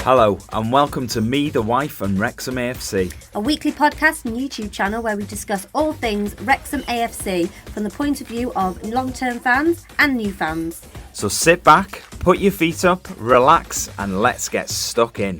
Hello and welcome to Me, the Wife and Wrexham AFC. A weekly podcast and YouTube channel where we discuss all things Wrexham AFC from the point of view of long-term fans and new fans. So sit back, put your feet up, relax and let's get stuck in.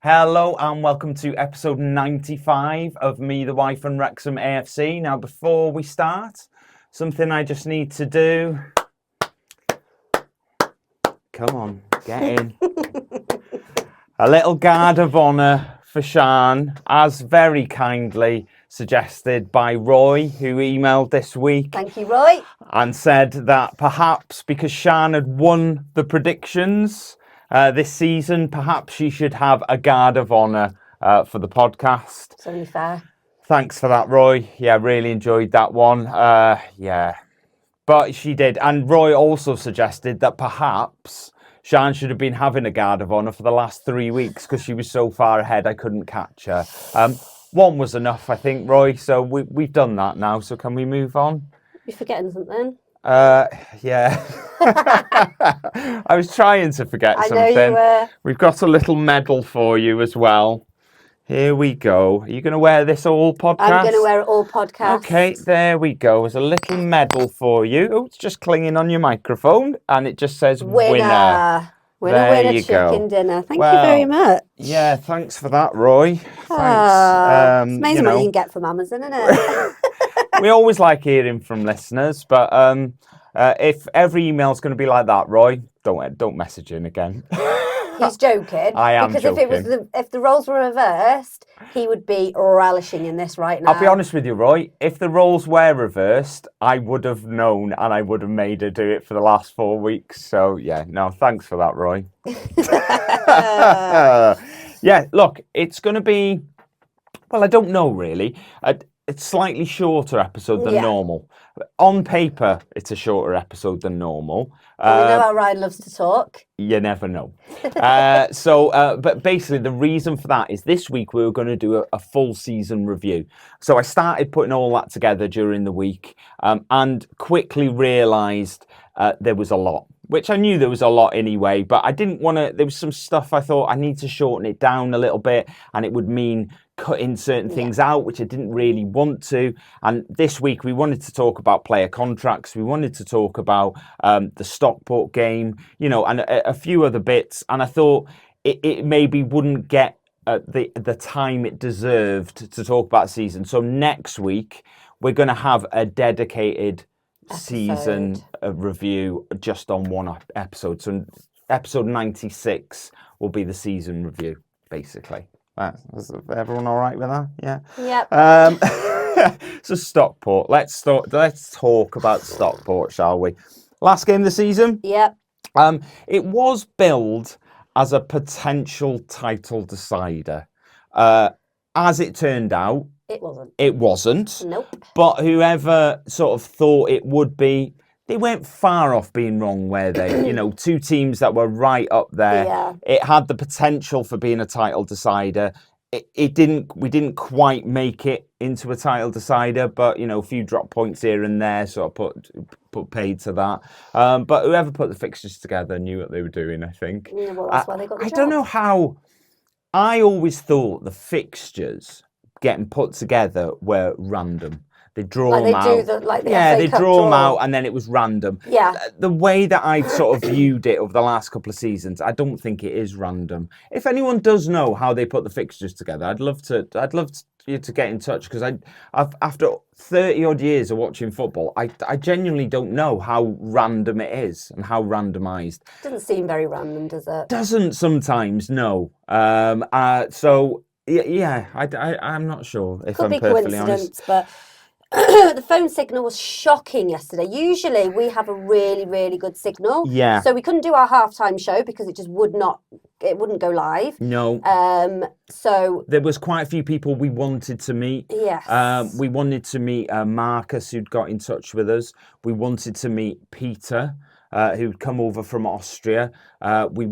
Hello and welcome to episode 95 of Me, the Wife and Wrexham AFC. Now before we start, something I just need to do. Come on, get in. A little guard of honour for Siân, as very kindly suggested by Roy, who emailed this week. Thank you, Roy. And said that perhaps because Siân had won the predictions this season, perhaps she should have a guard of honour for the podcast. It's only fair. Thanks for that, Roy. Yeah, really enjoyed that one. Yeah, but she did. And Roy also suggested that perhaps Siân should have been having a guard of honour for the last 3 weeks because she was so far ahead I couldn't catch her. One was enough, I think, Roy. So we've done that now. So can we move on? You're forgetting something. Yeah. I was trying to forget something. I know you were. We've got a little medal for you as well. Here we go. Are you going to wear this all podcast? I'm going to wear it all podcast. Okay, there we go. There's a little medal for you. Oh, it's just clinging on your microphone and it just says winner. Winner, chicken dinner. Thank you very much. Yeah, thanks for that, Roy. Thanks. It's amazing what you can get from Amazon, isn't it? We always like hearing from listeners, but if every email's going to be like that, Roy, don't message in again. He's joking. I am because joking. If the roles were reversed, he would be relishing in this right now. I'll be honest with you, Roy. If the roles were reversed, I would have known and I would have made her do it for the last 4 weeks. So yeah, no, thanks for that, Roy. Yeah, look, it's going to be. Well, I don't know really. It's slightly shorter episode than normal. On paper, it's a shorter episode than normal. We know how Ryan loves to talk. You never know. But basically, the reason for that is this week we were going to do a full season review. So I started putting all that together during the week and quickly realised there was a lot. Which I knew there was a lot anyway, but I didn't want to. There was some stuff I thought I need to shorten it down a little bit, and it would mean cutting certain things out, which I didn't really want to. And this week we wanted to talk about player contracts. We wanted to talk about the Stockport game, and a few other bits. And I thought it maybe wouldn't get the time it deserved to talk about the season. So next week we're going to have a dedicated season review just on one episode. So episode 96 will be the season review, basically. Is everyone all right with that? Yeah. Yep. So Stockport. Let's talk about Stockport, shall we? Last game of the season. Yep. It was billed as a potential title decider. As it turned out, it wasn't. Nope. But whoever sort of thought it would be, they weren't far off being wrong, were they? Two teams that were right up there. Yeah. It had the potential for being a title decider. We didn't quite make it into a title decider, but a few drop points here and there sort of put paid to that. But whoever put the fixtures together knew what they were doing, I think. Yeah, well, that's why they got the job. I don't know how. I always thought the fixtures getting put together were random. They draw them out. They draw them out and then it was random. Yeah. The way that I sort of viewed it over the last couple of seasons, I don't think it is random. If anyone does know how they put the fixtures together, I'd love you to get in touch because after 30 odd years of watching football, I genuinely don't know how random it is and how randomised. Doesn't seem very random, does it? Doesn't sometimes, no. So yeah, I'm not sure if I'm perfectly honest. But the phone signal was shocking yesterday. Usually we have a really, really good signal. Yeah. So we couldn't do our halftime show because it just wouldn't go live. No. So there was quite a few people we wanted to meet. Yes. We wanted to meet Marcus, who'd got in touch with us. We wanted to meet Peter. who'd come over from Austria. We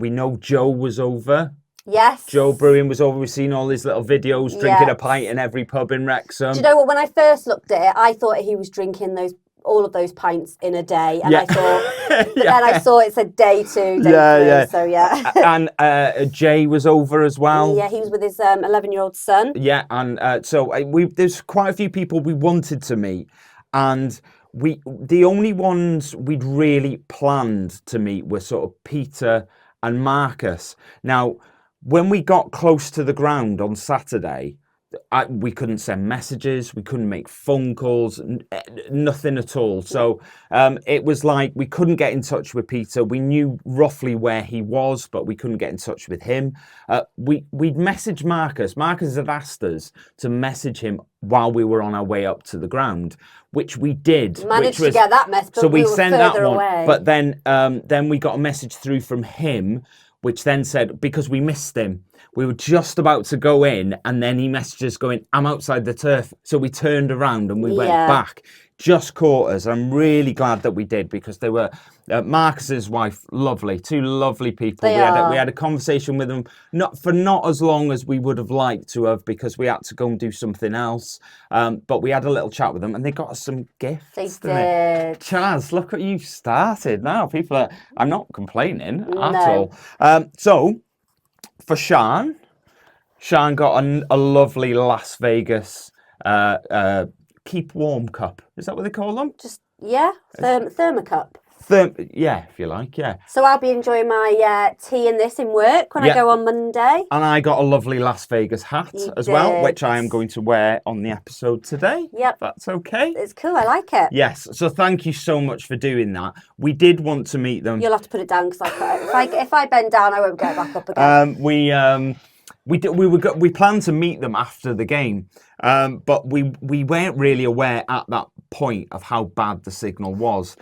know Joe was over. Yes. Joe Bruin was over. We've seen all his little videos, drinking a pint in every pub in Wrexham. Do you know what? When I first looked at it, I thought he was drinking all of those pints in a day, and I thought, but then I saw it said day 2, day 3. So And Jay was over as well. Yeah, he was with his 11-year-old son. Yeah, and there's quite a few people we wanted to meet, and the only ones we'd really planned to meet were sort of Peter and Marcus. Now, when we got close to the ground on Saturday, we couldn't send messages, we couldn't make phone calls, nothing at all. So it was like we couldn't get in touch with Peter. We knew roughly where he was, but we couldn't get in touch with him. We'd messaged Marcus. Marcus had asked us to message him while we were on our way up to the ground, which we did. Managed to get that message, but so we were sent that one. Away. But then we got a message through from him, which then said, because we missed him, we were just about to go in, and then he messaged us going, I'm outside the turf. So we turned around and we went back. Just caught us. I'm really glad that we did, because they were, Marcus's wife, lovely, 2 lovely people. We had a conversation with them, not as long as we would have liked to have, because we had to go and do something else. But we had a little chat with them, and they got us some gifts. They did. Chaz, look what you've started now. I'm not complaining at all. So, for Siân got a lovely Las Vegas keep warm cup. Is that what they call them? Just thermocup. If you like, yeah. So I'll be enjoying my tea in this in work when I go on Monday. And I got a lovely Las Vegas hat as well, which I am going to wear on the episode today. Yep. That's okay. It's cool, I like it. Yes, so thank you so much for doing that. We did want to meet them. You'll have to put it down, because if I bend down, I won't get it back up again. We planned to meet them after the game, but we weren't really aware at that point of how bad the signal was.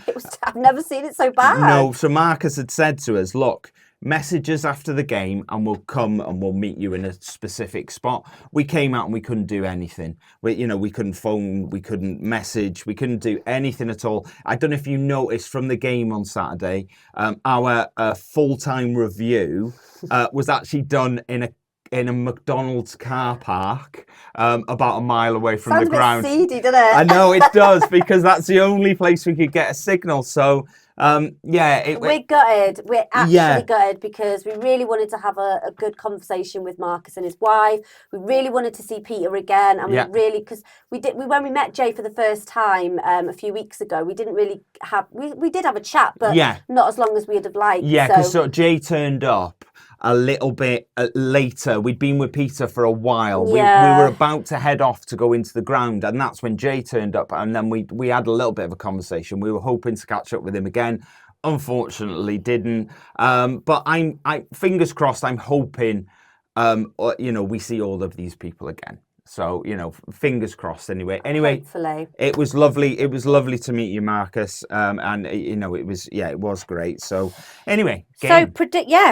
I've never seen it so bad. No, so Marcus had said to us, look, message us after the game and we'll come and we'll meet you in a specific spot. We came out and we couldn't do anything. We couldn't phone, we couldn't message, we couldn't do anything at all. I don't know if you noticed from the game on Saturday, our full-time review was actually done in a McDonald's car park about a mile away from the ground. Sounds a bit seedy, doesn't it? I know it does, because that's the only place we could get a signal. So, we're gutted. We're actually gutted, because we really wanted to have a good conversation with Marcus and his wife. We really wanted to see Peter again, and because when we met Jay for the first time a few weeks ago, we didn't really have we did have a chat, but not as long as we'd have liked. Yeah, because Jay turned up a little bit later. We'd been with Peter for a while. We were about to head off to go into the ground, and that's when Jay turned up, and then we had a little bit of a conversation. We were hoping to catch up with him again. Unfortunately didn't. But I fingers crossed, I'm hoping we see all of these people again. So, fingers crossed anyway. Hopefully. It was lovely. It was lovely to meet you, Marcus. And it was great. So anyway, game.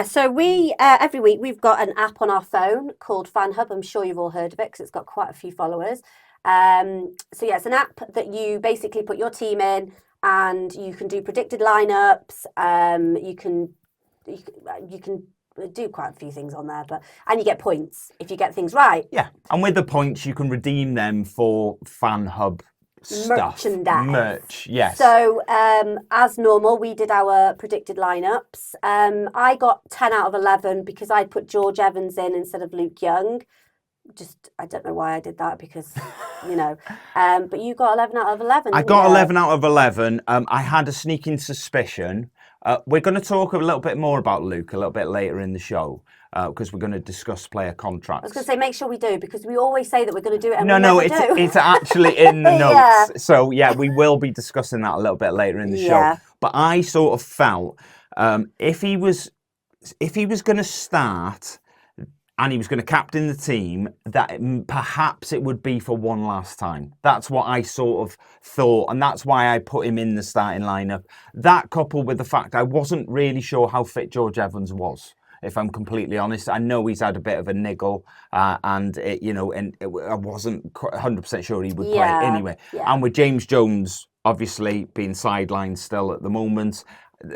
So we, every week we've got an app on our phone called FanHub. I'm sure you've all heard of it, because it's got quite a few followers. It's an app that you basically put your team in, and you can do predicted lineups. You can do quite a few things on there, and you get points if you get things right. Yeah, and with the points you can redeem them for FanHub stuff. Merch, yes. So as normal, we did our predicted lineups. I got 10 out of 11 because I put George Evans in instead of Luke Young. I don't know why I did that, because but you got 11 out of 11. I got 11 out of 11. I had a sneaking suspicion. We're going to talk a little bit more about Luke a little bit later in the show, because we're going to discuss player contracts. I was going to say, make sure we do, because we always say that we're going to do it, and it's actually in the notes. So we will be discussing that a little bit later in the show. But I sort of felt if he was going to start and he was going to captain the team, that perhaps it would be for one last time. That's what I sort of thought, and that's why I put him in the starting lineup. That coupled with the fact I wasn't really sure how fit George Evans was. if I'm completely honest. I know he's had a bit of a niggle, and I wasn't 100% sure he would play anyway. Yeah. And with James Jones obviously being sidelined still at the moment,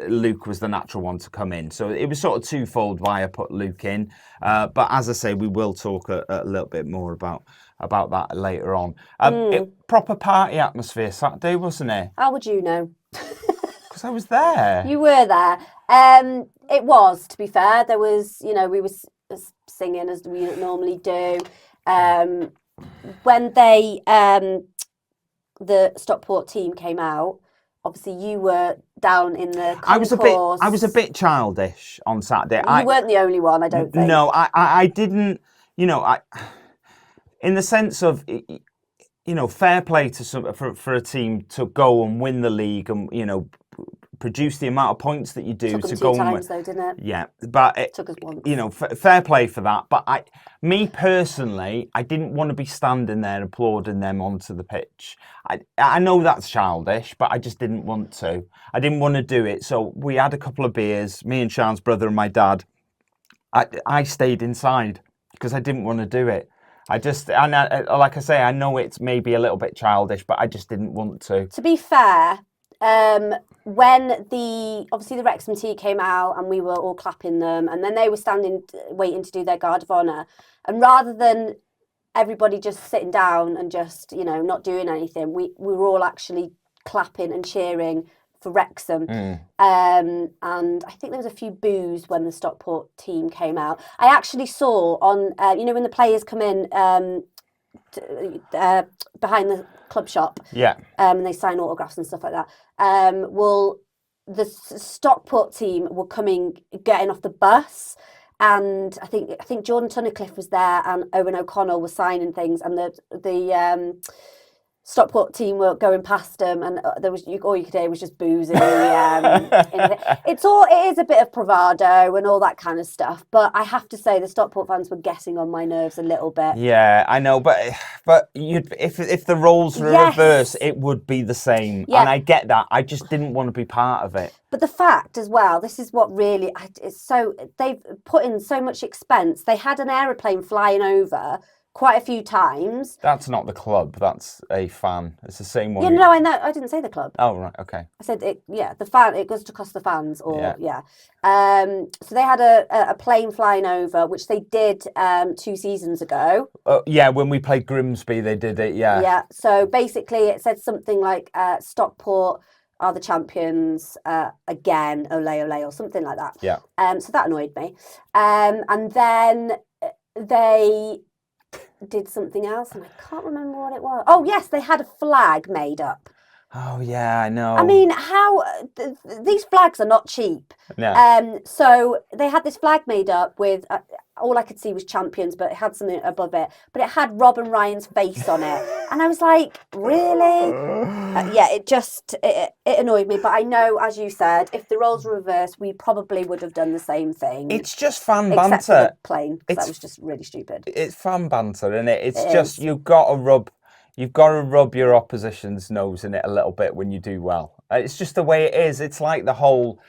Luke was the natural one to come in. So it was sort of twofold why I put Luke in. But as I say, we will talk a little bit more about that later on. Proper party atmosphere Saturday, wasn't it? How would you know? Because I was there. You were there. It was, to be fair. There was, we were singing as we normally do. When the Stockport team came out, obviously you were down in the concourse. I was a bit childish on Saturday. You weren't the only one, I don't think. No, I didn't. In the sense of, fair play to for a team to go and win the league and produce the amount of points that you do took to them go two and times, though, didn't it? Yeah, but it took us once. Fair play for that. But me personally, I didn't want to be standing there applauding them onto the pitch. I know that's childish, but I just didn't want to. I didn't want to do it. So we had a couple of beers, me and Sean's brother and my dad. I stayed inside because I didn't want to do it. Like I say, I know it's maybe a little bit childish, but I just didn't want to. To be fair, when obviously the Wrexham team came out and we were all clapping them, and then they were waiting to do their guard of honour, and rather than everybody just sitting down and just not doing anything, we were all actually clapping and cheering for Wrexham. And I think there was a few boos when the Stockport team came out. I actually saw on when the players come in behind the club shop, and they sign autographs and stuff like that. The Stockport team were getting off the bus, and I think Jordan Tunnicliffe was there, and Owen O'Connell was signing things, and the Stockport team were going past them, and there was all you could hear was just boozing. It is a bit of bravado and all that kind of stuff, but I have to say the Stockport fans were getting on my nerves a little bit. Yeah, I know, but if the roles were reversed, it would be the same, and I get that. I just didn't want to be part of it. But the fact as well, this is what really they've put in so much expense. They had an aeroplane flying over quite a few times. That's not the club. That's a fan. It's the same one. Yeah, no, I know. I didn't say the club. Oh, right. Okay. I said it. Yeah, the fan. It goes to cost the fans, or So they had a plane flying over, which they did 2 seasons ago. When we played Grimsby, they did it. Yeah. Yeah. So basically, it said something like Stockport are the champions again, ole ole, or something like that. Yeah. So that annoyed me. And then they did something else, and I can't remember what it was. Oh yes, they had a flag made up. Oh yeah, I know. I mean, how these flags are not cheap. Yeah. So they had this flag made up with all I could see was champions, but it had something above it. But it had Rob and Ryan's face on it, and I was like, really? It annoyed me. But I know, as you said, if the roles were reversed, we probably would have done the same thing. It's just fan banter. Except for the plane, that was just really stupid. It's fan banter, isn't it? It's just you've got to rub your opposition's nose in it a little bit when you do well. It's just the way it is. It's like the whole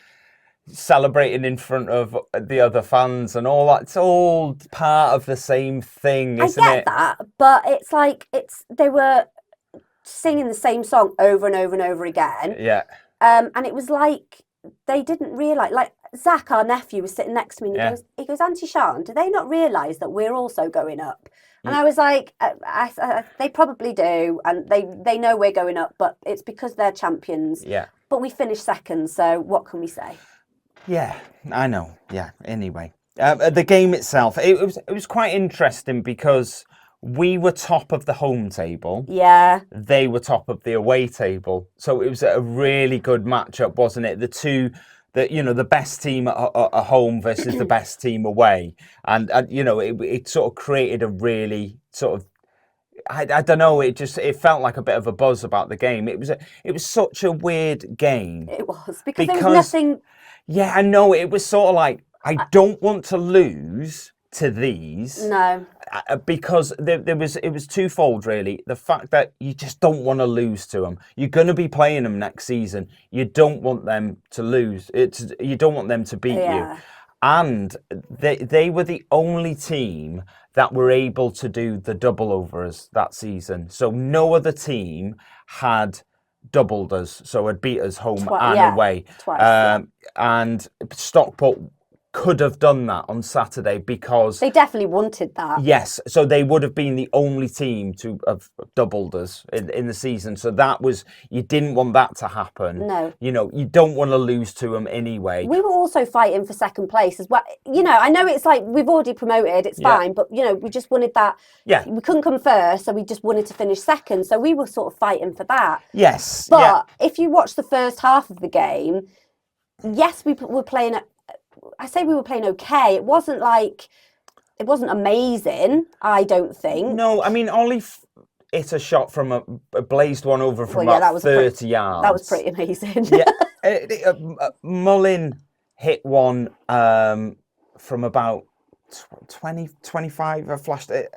celebrating in front of the other fans and all that. It's all part of the same thing, isn't it? I get that, but it's like they were singing the same song over and over and over again. Yeah. And it was like they didn't realise. Like Zach, our nephew, was sitting next to me, and he goes, Auntie Sian, do they not realise that we're also going up? And I was like, they probably do, and they know we're going up, but it's because they're champions. Yeah. But we finished second, so what can we say? Yeah, I know. Yeah. Anyway, the game itself, it was quite interesting because we were top of the home table. Yeah. They were top of the away table, so it was a really good matchup, wasn't it? The best team at home versus the best team away, and it sort of created a really sort of, I don't know, it felt like a bit of a buzz about the game. It was such a weird game. It was because there was nothing. Yeah, I know. It was sort of like, I don't want to lose to these. No. Because it was twofold, really. The fact that you just don't want to lose to them. You're going to be playing them next season. You don't want them to lose. You don't want them to beat you. And they were the only team that were able to do the double overs that season. So no other team had doubled us, so had beat us home and away. Twice, and Stockport could have done that on Saturday because they definitely wanted that. Yes, so they would have been the only team to have doubled us in the season. So that was, you didn't want that to happen. No. You know, you don't want to lose to them anyway. We were also fighting for second place as well. You know, I know it's like we've already promoted, it's fine, but, you know, we just wanted that. Yeah. We couldn't come first, so we just wanted to finish second. So we were sort of fighting for that. Yes. But if you watch the first half of the game, yes, we were playing, I say we were playing okay. It wasn't amazing, I don't think. No, I mean, Ollie hit a shot from a blazed one over from about 30 yards. That was pretty amazing. Mullin hit one from about 20, 25. I flashed it.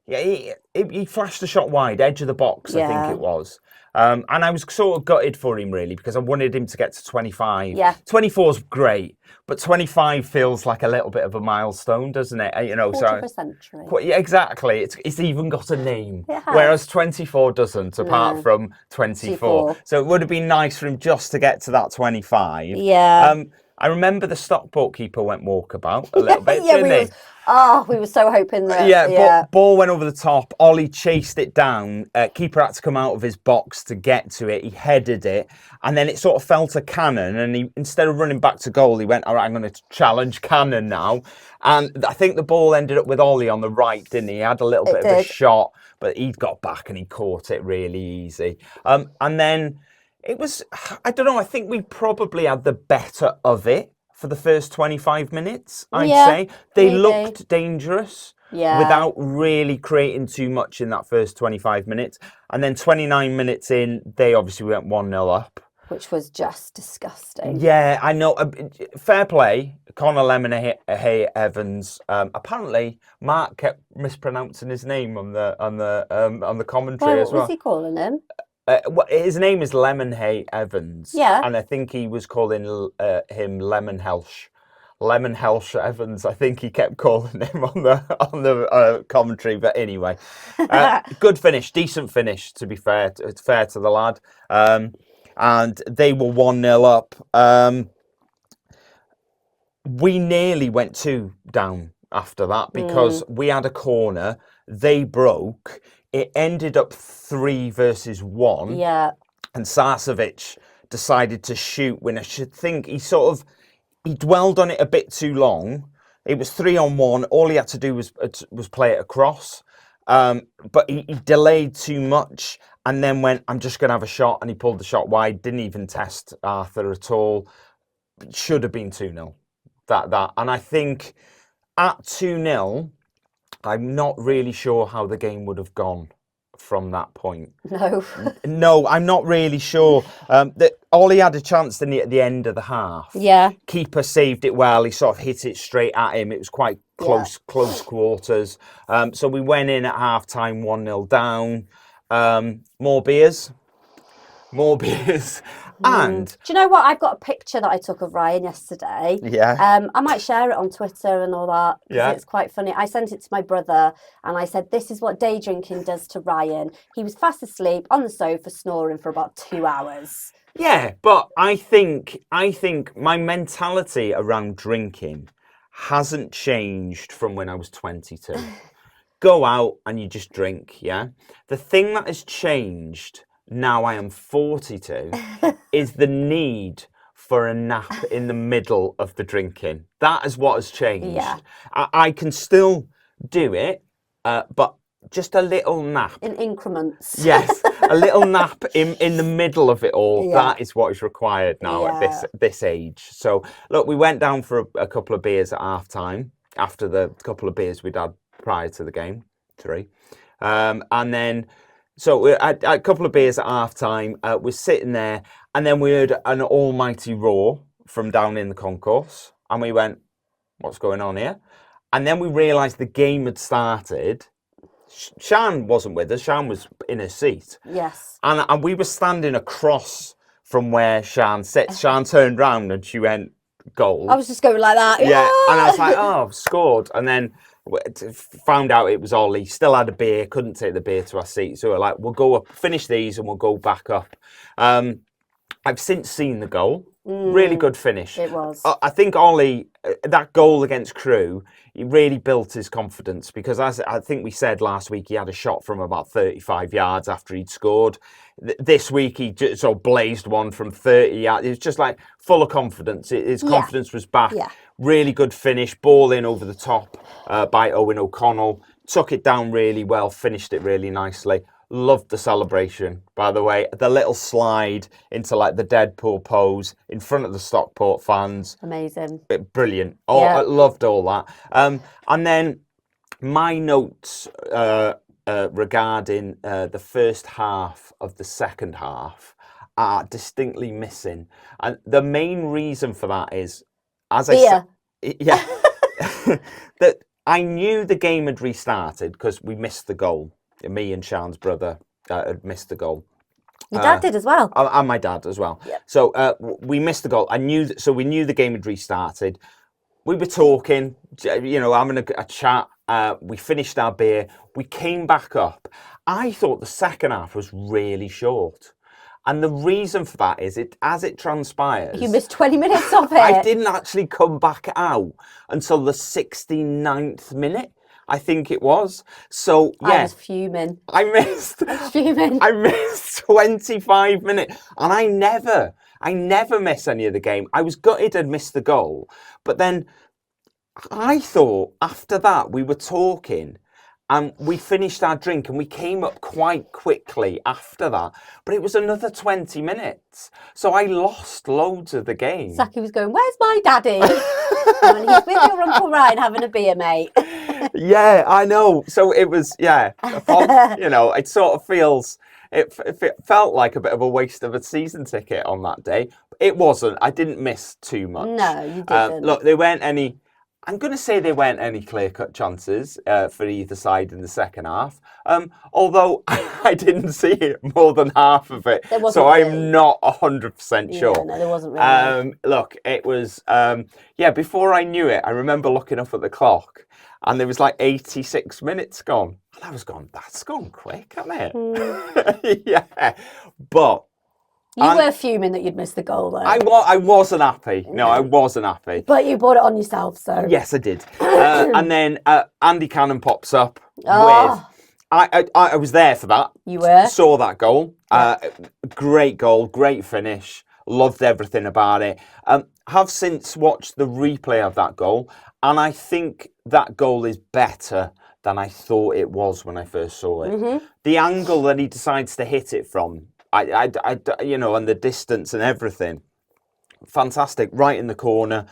He flashed the shot wide, edge of the box, I think it was. And I was sort of gutted for him, really, because I wanted him to get to 25. Yeah. 24's great, but 25 feels like a little bit of a milestone, doesn't it? You know, quarter of a century. Yeah, exactly. It's even got a name, whereas 24 doesn't, apart from 24. So it would have been nice for him just to get to that 25. Yeah. I remember the Stockport keeper went walkabout a little bit, didn't he? We were so hoping that. Ball went over the top. Ollie chased it down. Keeper had to come out of his box to get to it. He headed it, and then it sort of fell to Cannon. And he, instead of running back to goal, he went, "All right, I'm going to challenge Cannon now." And I think the ball ended up with Ollie on the right, didn't he? He had a little bit of a shot, but he got back and he caught it really easy. And then it was, I don't know, I think we probably had the better of it for the first 25 minutes, I'd say. They looked dangerous without really creating too much in that first 25 minutes. And then 29 minutes in, they obviously went 1-0 up. Which was just disgusting. Yeah, I know. Fair play. Connor Lemonhay Evans. Apparently, Mark kept mispronouncing his name on the commentary as well. What was he calling him? His name is Lemonhay Evans. Yeah. And I think he was calling him Lemon Helsh Evans. I think he kept calling him on the commentary. But anyway, good finish, decent finish. To be fair, it's fair to the lad. And they were 1-0 up. We nearly went 2 down after that because we had a corner. They broke. It ended up 3 versus 1. Yeah. And Sarcevic decided to shoot when I should think he dwelled on it a bit too long. It was 3-on-1. All he had to do was play it across. But he delayed too much and then went, I'm just going to have a shot. And he pulled the shot wide. Didn't even test Arthur at all. Should have been 2-0. That. And I think at 2-0, I'm not really sure how the game would have gone from that point. No, I'm not really sure. Ollie had a chance, didn't he, at the end of the half? Yeah. Keeper saved it well. He sort of hit it straight at him. It was quite close quarters. So we went in at half-time 1-0 down. More beers. And do you know what? I've got a picture that I took of Ryan yesterday. Yeah. I might share it on Twitter and all that because it's quite funny. I sent it to my brother and I said, "This is what day drinking does to Ryan." He was fast asleep on the sofa snoring for about 2 hours. Yeah, but I think my mentality around drinking hasn't changed from when I was 22. Go out and you just drink, yeah? The thing that has changed now I am 42 is the need for a nap in the middle of the drinking. That is what has changed. Yeah. I can still do it, but just a little nap. In increments. Yes, a little nap in the middle of it all. Yeah. That is what is required now at this age. So, look, we went down for a couple of beers at half-time after the couple of beers we'd had prior to the game, 3. And then... So we had a couple of beers at half-time, we're sitting there, and then we heard an almighty roar from down in the concourse, and we went, what's going on here? And then we realised the game had started. Siân wasn't with us, Siân was in her seat. Yes. And we were standing across from where Siân sits. Siân turned round and she went, goal. I was just going like that. Yeah, and I was like, oh, I've scored. And then found out it was Ollie, still had a beer, couldn't take the beer to our seat. So we're like, we'll go up, finish these and we'll go back up. I've since seen the goal. Really good finish. It was. I think Ollie, that goal against Crewe, he really built his confidence because, as I think we said last week, he had a shot from about 35 yards after he'd scored. This week, he just sort of blazed one from 30 yards. It was just like full of confidence. His confidence was back. Yeah. Really good finish. Ball in over the top by Owen O'Connell. Took it down really well. Finished it really nicely. Loved the celebration, by the way. The little slide into like the Deadpool pose in front of the Stockport fans. Amazing. Brilliant. Oh, I loved all that. And then my notes regarding the first half of the second half are distinctly missing. And the main reason for that is, as I said, that I knew the game had restarted because we missed the goal. Me and Sean's brother had missed the goal. Your dad did as well. And my dad as well. Yep. So we missed the goal. We knew the game had restarted. We were talking, having a chat. We finished our beer. We came back up. I thought the second half was really short. And the reason for that is, as it transpires... You missed 20 minutes of it. I didn't actually come back out until the 69th minute. I think it was. So, yeah. I was fuming. I missed 25 minutes. And I never miss any of the game. I was gutted I'd missed the goal. But then I thought after that we were talking and we finished our drink and we came up quite quickly after that. But it was another 20 minutes. So I lost loads of the game. Saki was going, where's my daddy? And he's with your Uncle Ryan having a beer, mate. Yeah, I know. So it was, it sort of feels, it felt like a bit of a waste of a season ticket on that day. It wasn't. I didn't miss too much. No, you didn't. Look, there weren't any, I'm going to say there weren't any clear-cut chances for either side in the second half. Although I didn't see it more than half of it. So I'm not 100% sure. Yeah, no, there wasn't really. Look, it was, before I knew it, I remember looking up at the clock and there was like 86 minutes gone. And I was going, that's gone quick, hasn't it? Yeah. But you were fuming that you'd missed the goal, though. I wasn't happy. No, I wasn't happy. But you brought it on yourself, so. Yes, I did. And then Andy Cannon pops up with... I was there for that. You were? Saw that goal. Great goal, great finish. Loved everything about it. Have since watched the replay of that goal, and I think that goal is better than I thought it was when I first saw it. Mm-hmm. The angle that he decides to hit it from, and the distance and everything, fantastic. Right in the corner.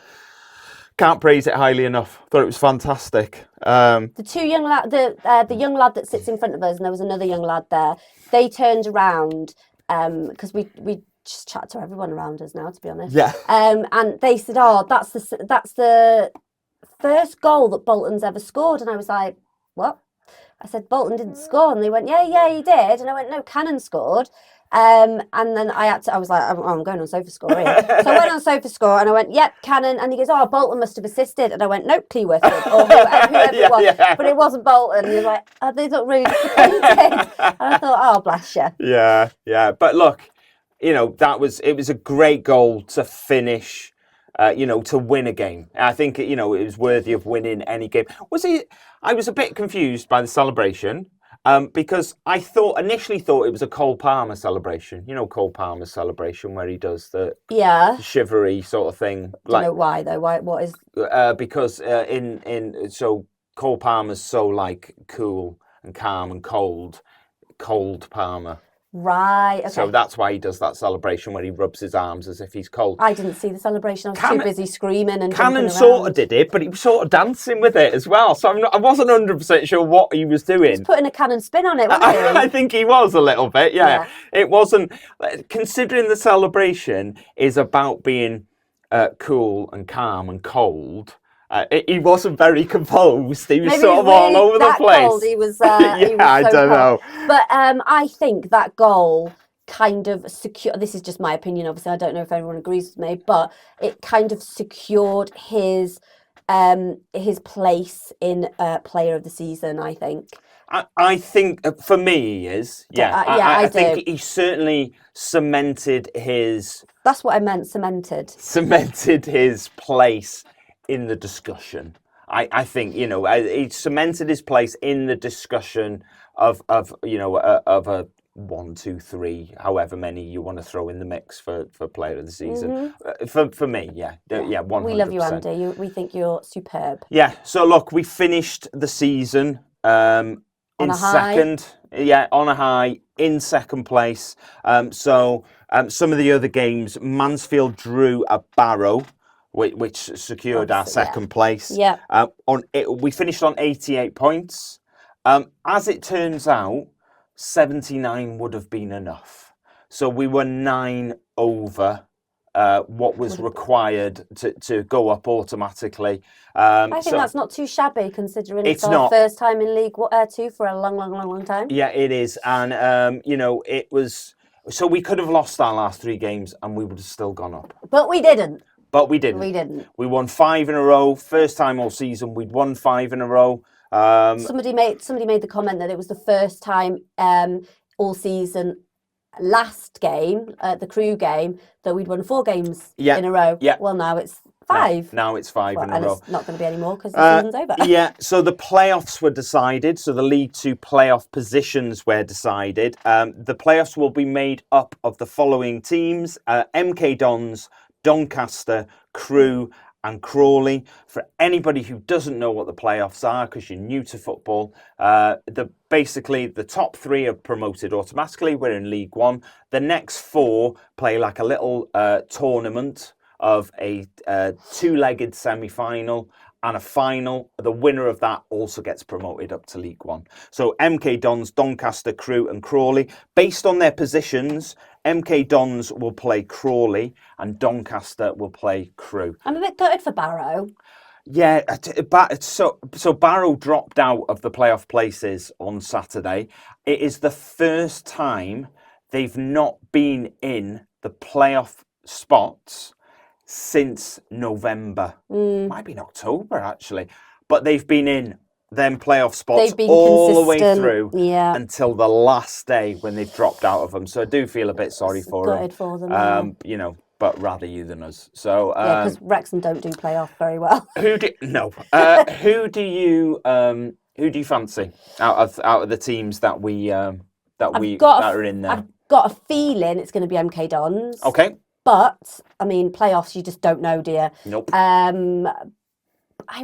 Can't praise it highly enough. Thought it was fantastic. The two young lad, the young lad that sits in front of us, and there was another young lad there. They turned around because we just chat to everyone around us now, to be honest. Yeah. And they said, "Oh, that's the first goal that Bolton's ever scored." And I was like, "What?" I said, "Bolton didn't score," and they went, "Yeah, he did." And I went, "No, Cannon scored." And then I was like, I'm going on SofaScore here. So I went on SofaScore and I went, yep, Cannon. And he goes, oh, Bolton must have assisted. And I went, nope, Cleworth did, or whoever it was. Yeah. But it wasn't Bolton. And he was like, oh, they look really disappointed. And I thought, oh, bless you. Yeah. But look, it was a great goal to finish, to win a game. I think, it was worthy of winning any game. I was a bit confused by the celebration. Because I initially thought it was a Cole Palmer celebration. Cole Palmer's celebration where he does the shivery sort of thing. Do you know why though? What is? Because so Cole Palmer's so like cool and calm and cold Palmer. Right. Okay. So that's why he does that celebration where he rubs his arms as if he's cold. I didn't see the celebration. I was too busy screaming and Cannon sort of did it, but he was sort of dancing with it as well. So I wasn't 100% sure what he was doing. He was putting a Cannon spin on it, wasn't he? I think he was a little bit. Yeah. It wasn't, considering the celebration is about being cool and calm and cold. He wasn't very composed. He was sort of all over the place. Cold. He was. He was so I don't know. But I think that goal kind of secure. This is just my opinion. Obviously, I don't know if everyone agrees with me, but it kind of secured his place in Player of the Season, I think. I think for me he is. Yeah, I do. think he certainly cemented his. That's what I meant. Cemented his place in the discussion. I think he cemented his place in the discussion of of a 1, 2, 3, however many you want to throw in the mix for Player of the Season. For me, yeah, 100%. We love you, Andy. We think you're superb. Yeah. So look, we finished the season in second. Yeah, on a high, in second place. So some of the other games, Mansfield drew at Barrow, which secured our second place. Yeah. We finished on 88 points. As it turns out, 79 would have been enough. So we were 9 over what was required to go up automatically. I think that's not too shabby, considering it's our first time in League 2 for a long time. Yeah, it is. And, it was... So we could have lost our last 3 games and we would have still gone up. But we didn't. We won 5 in a row. First time all season, we'd won 5 in a row. Somebody made the comment that it was the first time all season, last game, the Crew game, that we'd won 4 games in a row. Yeah. Well, now it's 5. Now it's 5 in a row. It's not going to be any more because the season's over. Yeah, so the playoffs were decided. So the League 2 playoff positions were decided. The playoffs will be made up of the following teams: MK Dons, Doncaster, Crew, and Crawley. For anybody who doesn't know what the playoffs are, because you're new to football, basically the top 3 are promoted automatically. We're in League 1. The next 4 play like a little tournament of a 2-legged semi-final and a final. The winner of that also gets promoted up to League 1. So MK Dons, Doncaster, Crew and Crawley. Based on their positions, MK Dons will play Crawley and Doncaster will play Crew. I'm a bit gutted for Barrow. Yeah, so Barrow dropped out of the playoff places on Saturday. It is the first time they've not been in the playoff spots since November. Might be in October, actually. But they've been in them playoff spots all the way through until the last day when they've dropped out of them. So I do feel a bit sorry for them. But rather you than us. So because Wrexham don't do playoff very well. Who do you fancy out of the teams that are in there? I've got a feeling it's going to be MK Dons. Okay. But I mean, playoffs, you just don't know, dear. Nope. I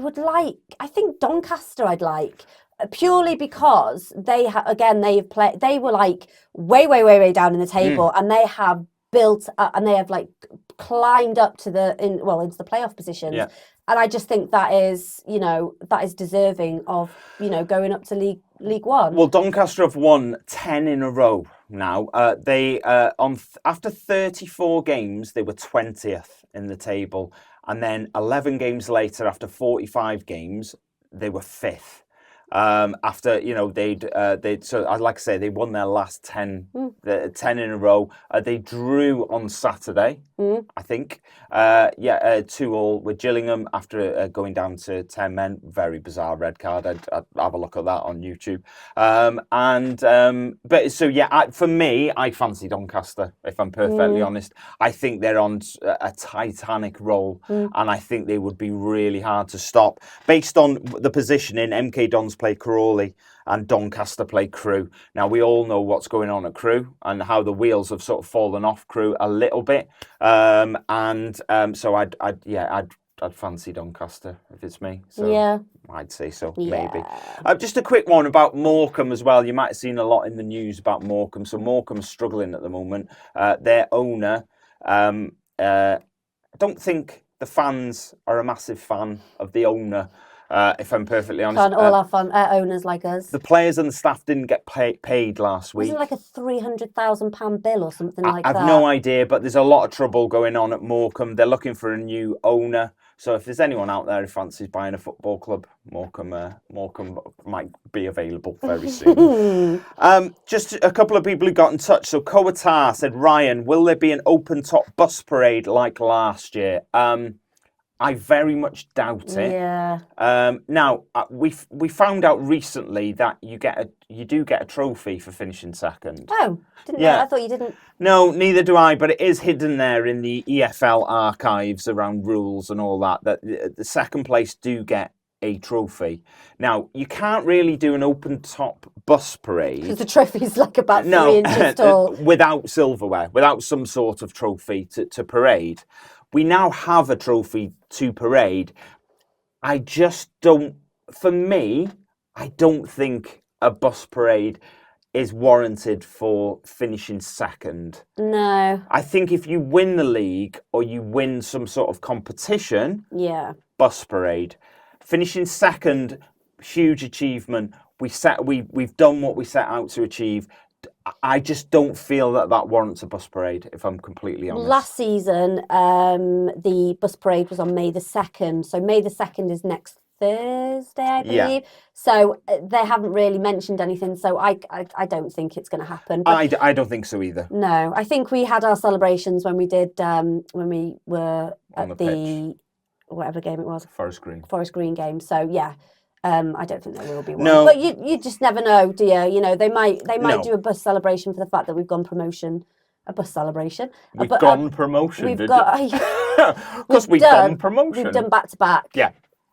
think Doncaster I'd like, purely because they were like way down in the table, and they have built up, and they have like climbed up to into the playoff positions. Yeah. And I just think that is deserving of, going up to League 1. Well, Doncaster have won 10 in a row now. After 34 games, they were 20th in the table. And then 11 games later, after 45 games, they were 5th. After they won their last 10 in a row. They drew on Saturday, I think. 2-2 with Gillingham after going down to 10 men. Very bizarre red card. I'd have a look at that on YouTube. For me, I fancy Doncaster, if I'm perfectly honest. I think they're on a titanic roll, and I think they would be really hard to stop. Based on the positioning, MK Dons play Crawley and Doncaster play Crew. Now, we all know what's going on at Crew and how the wheels have sort of fallen off Crew a little bit. So I'd fancy Doncaster if it's me. So yeah. I'd say so, maybe. Just a quick one about Morecambe as well. You might have seen a lot in the news about Morecambe. So Morecambe's struggling at the moment. Their owner, I don't think the fans are a massive fan of the owner. if I'm perfectly honest. Can't all our owners like us. The players and the staff didn't get paid last week. Wasn't it like a £300,000 bill or something like that? I've no idea, but there's a lot of trouble going on at Morecambe. They're looking for a new owner. So if there's anyone out there who fancies buying a football club, Morecambe might be available very soon. Just a couple of people who got in touch. So Kowatar said, Ryan, will there be an open-top bus parade like last year? I very much doubt it. Yeah. Now we found out recently that you do get a trophy for finishing second. Oh, didn't know. I thought you didn't. No, neither do I. But it is hidden there in the EFL archives around rules and all that. That the second place do get a trophy. Now you can't really do an open top bus parade because the trophy's like about 3 inches tall without silverware, without some sort of trophy to parade. We now have a trophy to parade. I just don't, for me, I don't think a bus parade is warranted for finishing second. No. I think if you win the league or you win some sort of competition, bus parade. Finishing second, huge achievement. We've done what we set out to achieve. I just don't feel that warrants a bus parade, if I'm completely honest. Last season, the bus parade was on May the 2nd. So May the 2nd is next Thursday, I believe. Yeah. So they haven't really mentioned anything. So I don't think it's going to happen. But I don't think so either. No, I think we had our celebrations when we did, when we were at the whatever game it was. Forest Green game. So yeah. I don't think there will be one. No. But you just never know, do you? You know, they might do a bus celebration for the fact that we've gone promotion. A bus celebration. We've gone promotion. We've got because we've gone promotion. We've done back to back. Yeah.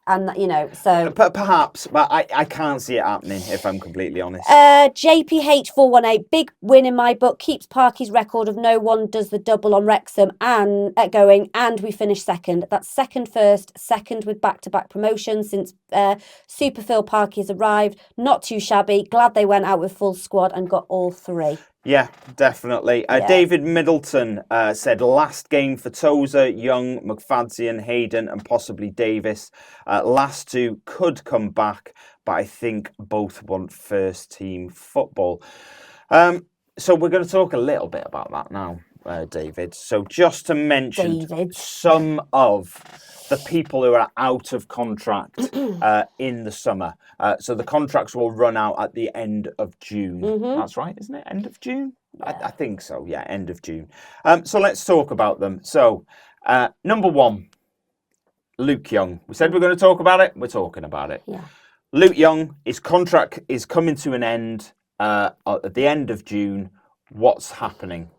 And you know, so perhaps, but I can't see it happening if I'm completely honest. JPH418, big win in my book, keeps Parky's record of no one does the double on Wrexham and we finish second. That's second with back-to-back promotions since Super Phil Parky has arrived. Not too shabby. Glad they went out with full squad and got all 3. Yeah, definitely. David Middleton said last game for Tozer, Young, McFadzean, Hayden and possibly Davis. Last 2 could come back, but I think both want first team football. So we're going to talk a little bit about that now, David. So just to mention some of the people who are out of contract in the summer. So the contracts will run out at the end of June. Mm-hmm. That's right, isn't it? End of June? Yeah. I think so, yeah, end of June. So let's talk about them. So number 1, Luke Young. We said we're going to talk about it. We're talking about it. Yeah. Luke Young, his contract is coming to an end at the end of June. What's happening?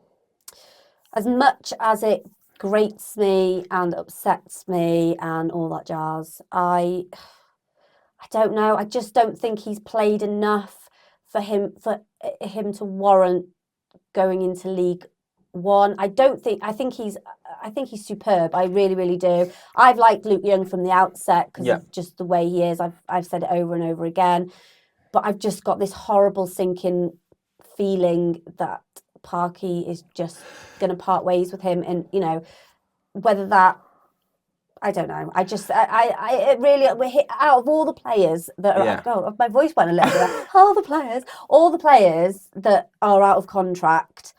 As much as it grates me and upsets me and all that jazz, I don't know. I just don't think he's played enough for him to warrant going into League One. I think he's superb. I really, really do. I've liked Luke Young from the outset because of just the way he is. I've said it over and over again, but I've just got this horrible sinking feeling that Parky is just going to part ways with him, and you know whether that. I don't know. It really, out of all the players that are, oh, my voice went a little bit. all the players that are out of contract,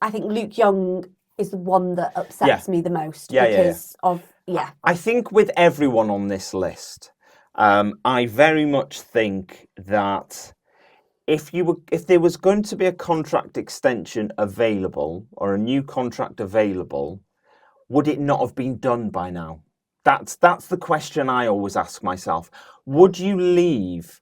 I think Luke Young is the one that upsets me the most I think with everyone on this list, I very much think that if there was going to be a contract extension available or a new contract available, would it not have been done by now? That's the question I always ask myself. Would you leave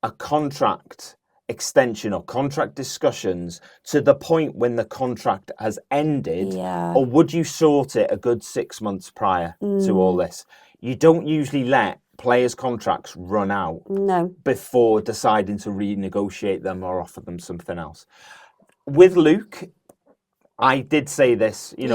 a contract extension or contract discussions to the point when the contract has ended, or would you sort it a good 6 months prior to all this? You don't usually let players' contracts run out before deciding to renegotiate them or offer them something else. With Luke, I did say this, we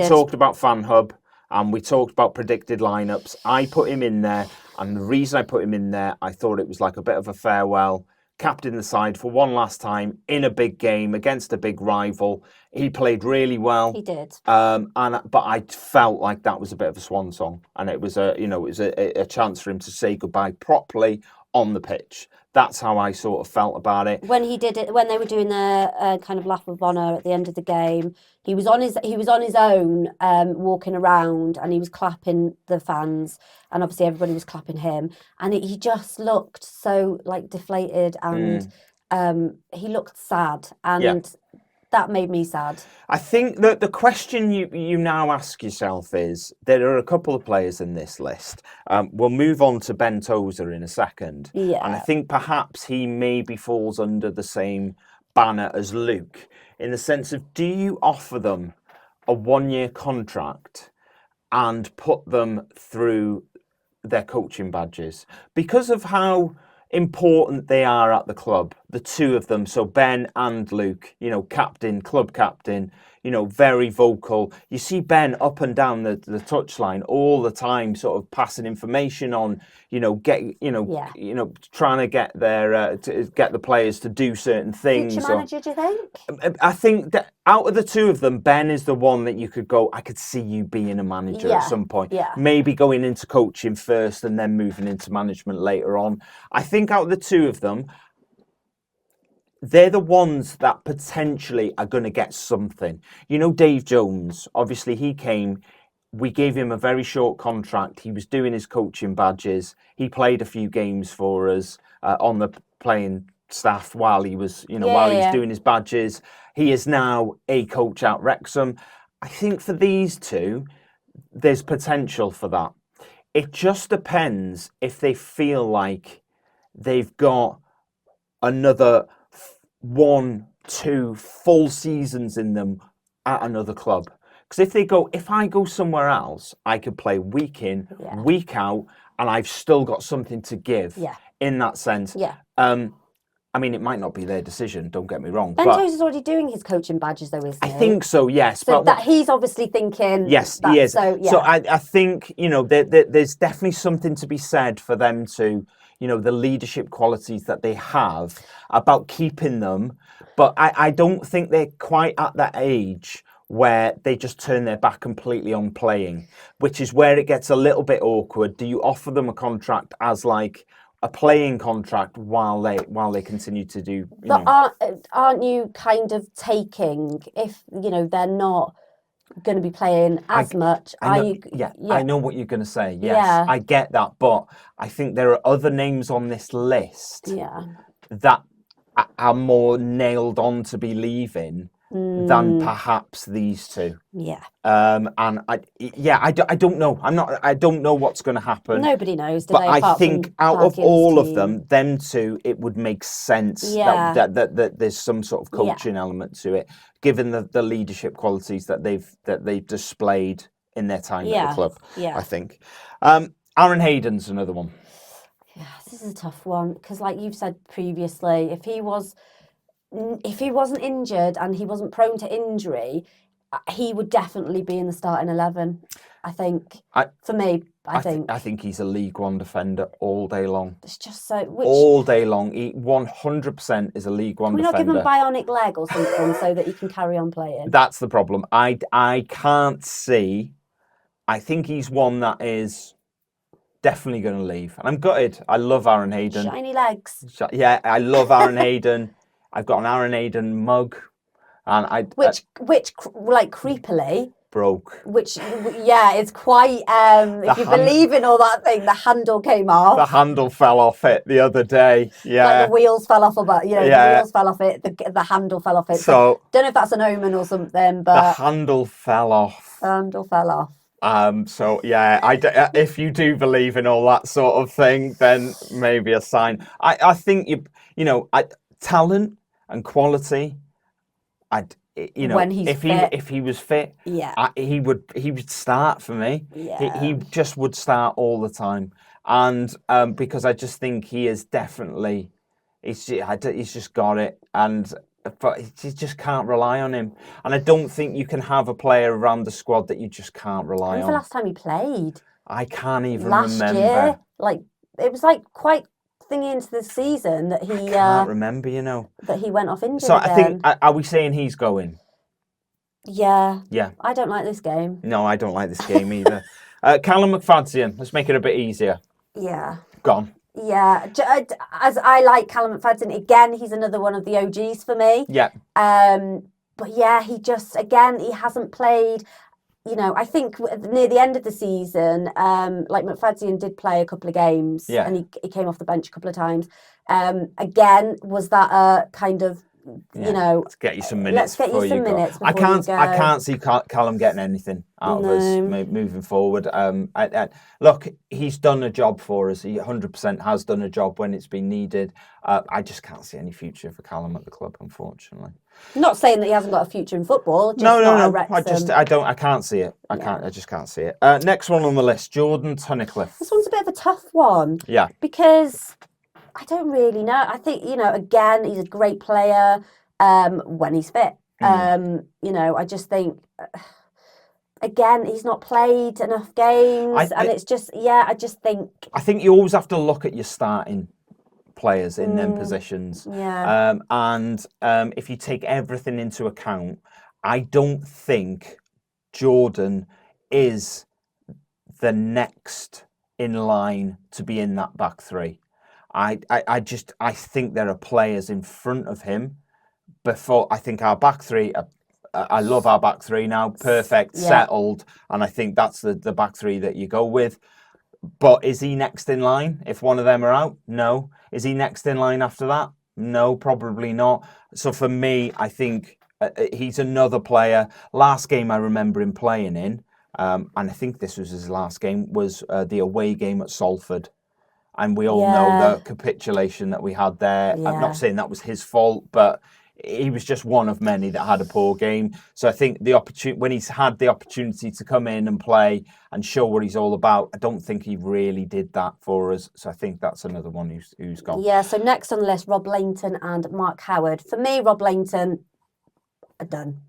talked about Fan Hub and we talked about predicted lineups. I put him in there, and the reason I put him in there, I thought it was like a bit of a farewell captain the side for one last time in a big game against a big rival. He played really well. He did. But I felt like that was a bit of a swan song, and it was a chance for him to say goodbye properly on the pitch. That's how I sort of felt about it. When he did it, when they were doing their kind of lap of honour at the end of the game, he was on his own, walking around, and he was clapping the fans, and obviously everybody was clapping him, and he just looked so like deflated, and he looked sad, and that made me sad. I think that the question you now ask yourself is, there are a couple of players in this list. We'll move on to Ben Tozer in a second. Yeah. And I think perhaps he maybe falls under the same banner as Luke, in the sense of, do you offer them a 1-year contract and put them through their coaching badges? Because of how important they are at the club, the two of them, so Ben and Luke, captain, club captain, very vocal. You see Ben up and down the touchline all the time, sort of passing information on, trying to get get the players to do certain things. Future manager, do you think? I think that out of the two of them, Ben is the one that you could go, I could see you being a manager at some point. Yeah. Maybe going into coaching first and then moving into management later on. I think out of the two of them, they're the ones that potentially are going to get something. Dave Jones, obviously he came, we gave him a very short contract. He was doing his coaching badges. He played a few games for us on the playing staff while he was, while he was doing his badges. He is now a coach at Wrexham. I think for these two, there's potential for that. It just depends if they feel like they've got another 1-2 full seasons in them at another club. Because if I go somewhere else, I could play week in, week out, and I've still got something to give in that sense. Yeah. I mean, it might not be their decision, don't get me wrong. Ben Tozer's already doing his coaching badges, though, isn't he? I think so, yes. So that he's obviously thinking... Yes, he is. So I think, there's definitely something to be said for them to, the leadership qualities that they have, about keeping them. But I don't think they're quite at that age where they just turn their back completely on playing, which is where it gets a little bit awkward. Do you offer them a contract as like a playing contract while they continue to do? But aren't you kind of taking, if they're not going to be playing as much? I know what you're going to say. Yes, I get that, but I think there are other names on this list that are more nailed on to be leaving than perhaps these two. Yeah. And I don't know. I don't know what's going to happen. Nobody knows, but I think out of all of them two, it would make sense that there's some sort of coaching element to it, given the leadership qualities that they've displayed in their time at the club. Yeah. I think. Aaron Hayden's another one. Yeah, this is a tough one because, like you've said previously, if he wasn't injured and he wasn't prone to injury, he would definitely be in the starting 11. I think. I think he's a League One defender all day long. It's just so all day long. He 100% is a League One defender. Can we not give him a bionic leg or something so that he can carry on playing? That's the problem. I can't see. I think he's one that is definitely going to leave, and I'm gutted. I love Aaron Hayden. Shiny legs. Yeah, I love Aaron Hayden. I've got an Aaron Hayden mug, and which like creepily broke. Which it's quite. If you believe in all that thing, the handle came off. The handle fell off it the other day. Yeah, like the wheels fell off the wheels fell off it. The handle fell off it. So don't know if that's an omen or something, but the handle fell off. So if you do believe in all that sort of thing, then maybe a sign. I think talent and quality. If he was fit, he would start for me. Yeah. He just would start all the time, and because I just think he is definitely, he's just got it, but you just can't rely on him. And I don't think you can have a player around the squad that you just can't rely on. When's the last time he played? I can't even remember. Last year? Like, it was like quite thingy into the season that he... I can't remember, that he went off injured So again. I think, are we saying he's going? Yeah. Yeah. I don't like this game. No, I don't like this game either. Callum McFadzean, let's make it a bit easier. Yeah. Gone. Yeah. As I like Callum McFadzean, again, he's another one of the OGs for me. Yeah. But yeah, he hasn't played... I think near the end of the season, like McFadzean did play a couple of games, and he came off the bench a couple of times. Again, was that a kind of, let's get you some minutes. Let's get you some minutes. I can't see Callum getting anything out of us moving forward. Look, he's done a job for us. He 100% has done a job when it's been needed. I just can't see any future for Callum at the club, unfortunately. Not saying that he hasn't got a future in football. Just No. I can't see it. I just can't see it. Next one on the list, Jordan Tunnicliffe. This one's a bit of a tough one. Yeah. Because I don't really know. I think, again, he's a great player when he's fit. I just think, again, he's not played enough games. It's just, I just think... I think you always have to look at your starting players in them positions. Yeah. And if you take everything into account, I don't think Jordan is the next in line to be in that back three. I think there are players in front of him. Before, I think our back three, I love our back three now, perfect, settled, and I think that's the back three that you go with. But is he next in line if one of them are out? No. Is he next in line after that? No, probably not. So for me, I think he's another player. Last game I remember him playing in, and I think this was his last game, was the away game at Salford. And we all know the capitulation that we had there. Yeah. I'm not saying that was his fault, but he was just one of many that had a poor game. So I think when he's had the opportunity to come in and play and show what he's all about, I don't think he really did that for us. So I think that's another one who's gone. Yeah, so next on the list, Rob Lainton and Mark Howard. For me, Rob Lainton, are done.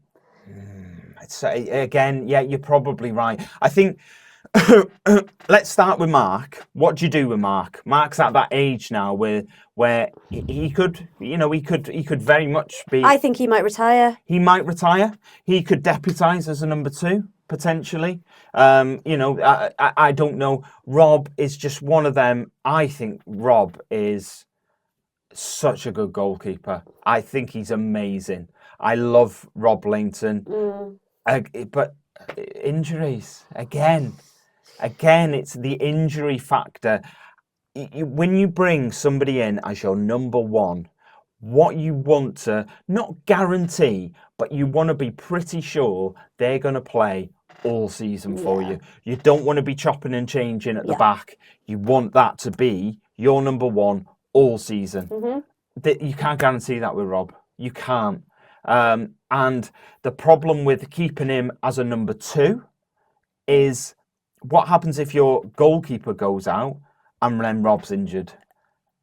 Again, you're probably right. I think... Let's start with Mark. What do you do with Mark? Mark's at that age now where he could very much be. I think he might retire. He might retire. He could deputise as a number two potentially. I don't know. Rob is just one of them. I think Rob is such a good goalkeeper. I think he's amazing. I love Rob Lainton, but injuries again. Again, it's the injury factor. When you bring somebody in as your number one, what you want to not guarantee, but you want to be pretty sure they're going to play all season for you. You don't want to be chopping and changing at the back. You want that to be your number one all season. You can't guarantee that with Rob. You can't. And the problem with keeping him as a number two is what happens if your goalkeeper goes out and then Rob's injured?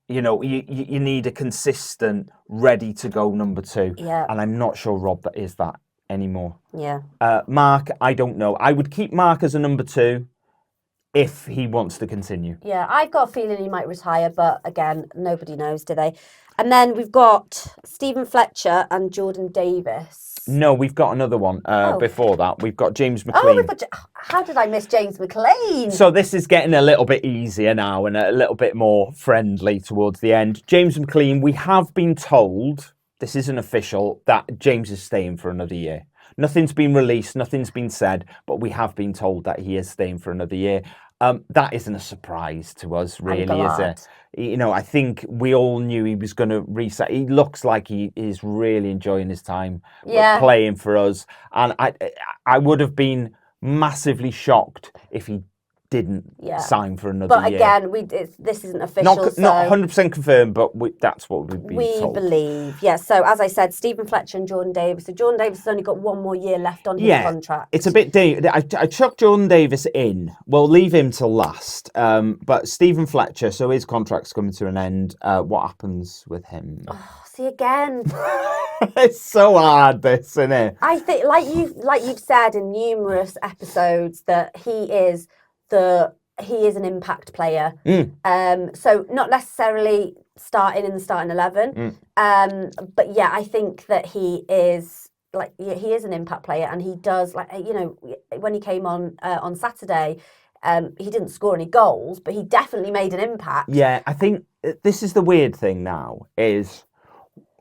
You need a consistent, ready-to-go number two. Yeah. And I'm not sure Rob is that anymore. Yeah. Mark, I don't know. I would keep Mark as a number two if he wants to continue. Yeah, I've got a feeling he might retire, but again, nobody knows, do they? And then we've got Stephen Fletcher and Jordan Davis. No, we've got another one before that. We've got James McLean. How did I miss James McLean? So this is getting a little bit easier now and a little bit more friendly towards the end. James McLean, we have been told, this isn't official, that James is staying for another year. Nothing's been released, nothing's been said, but we have been told that he is staying for another year. That isn't a surprise to us, really, is it? I think we all knew he was going to reset. He looks like he is really enjoying his time playing for us. And I would have been massively shocked if he didn't sign for another year. But again, this isn't official. Not 100% confirmed, but that's what we've been told. We believe, yes. So as I said, Stephen Fletcher and Jordan Davis. So Jordan Davis has only got one more year left on his contract. It's a bit dangerous. I chucked Jordan Davis in. We'll leave him till last. But Stephen Fletcher, so his contract's coming to an end. What happens with him? Oh, see again. It's so hard, this, isn't it? I think, like you've said in numerous episodes, that he is the he is an impact player. So not necessarily starting in the starting 11. But yeah, I think that he is an impact player, and he does when he came on Saturday, he didn't score any goals, but he definitely made an impact. Yeah, I think this is the weird thing now is